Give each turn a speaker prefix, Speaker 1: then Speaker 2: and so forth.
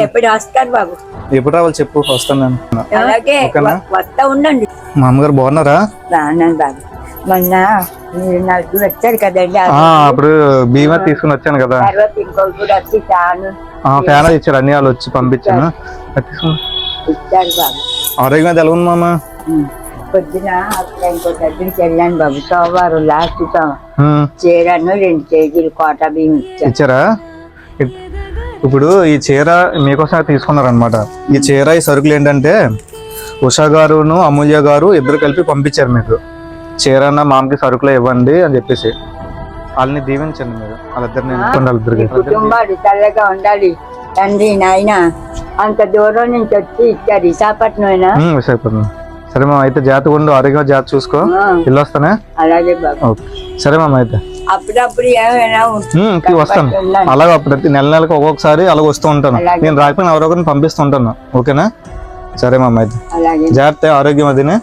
Speaker 1: ఎప్పుడు వస్తారు బాబు?
Speaker 2: ఎప్పుడు రావాలి చెప్పు, వస్తాను నేను.
Speaker 1: అలాగే వస్తా ఉండండి.
Speaker 2: మా అమ్మగారు బాగున్నారా?
Speaker 1: బాగున్నాను బాబు. మొన్న మీరు నలుగురు వచ్చారు కదండి,
Speaker 2: అప్పుడు బీమా తీసుకుని వచ్చాను కదా.
Speaker 1: తర్వాత ఇంకొకరు కూడా వచ్చి
Speaker 2: ఫ్యాన్ ఇచ్చారు, అన్ని వాళ్ళు వచ్చి పంపించాను.
Speaker 1: ఇచ్చారు బాబు.
Speaker 2: ఆరోగ్యం ఎలా ఉంది మామ?
Speaker 1: పొద్దున అక్కడ ఇంకో దగ్గరికి వెళ్ళాను బాబు. సోమవారం లాస్ట్ చీరను 2 కేజీలు కోటా బియ్యం
Speaker 2: ఇచ్చారా? ఇప్పుడు ఈ చీర మీకోసం తీసుకున్నారనమాట. ఈ చీర ఈ సరుకులు ఏంటంటే ఉషా గారును అమూల్య గారు ఇద్దరు కలిపి పంపించారు. మీకు చీర అన్న మామకి సరుకులు ఇవ్వండి అని చెప్పేసి వాళ్ళని దీవించండి మీరు. వాళ్ళిద్దరిని
Speaker 1: కుటుంబాలు చల్లగా ఉండాలి. తండ్రి నాయన అంత దూరం నుంచి వచ్చి ఇచ్చారు.
Speaker 2: విశాఖపట్నం. సరే మామ, అయితే జాగ్రత్తగా ఉండు, ఆరోగ్యంగా జాగ్రత్త చూసుకో. ఇల్లు వస్తానే.
Speaker 1: అలాగే బాబు.
Speaker 2: సరే మామ, అయితే
Speaker 1: అప్పుడప్పుడు ఏమైనా
Speaker 2: వస్తాను. అలాగే ప్రతి నెలకు ఒక్కొక్కసారి అలాగ వస్తూ ఉంటాను. నేను రాకపోయినా ఎవరొకరిని పంపిస్తూ ఉంటాను. ఓకేనా? సరే మామ, అయితే జాగ్రత్త, ఆరోగ్యం అదినే.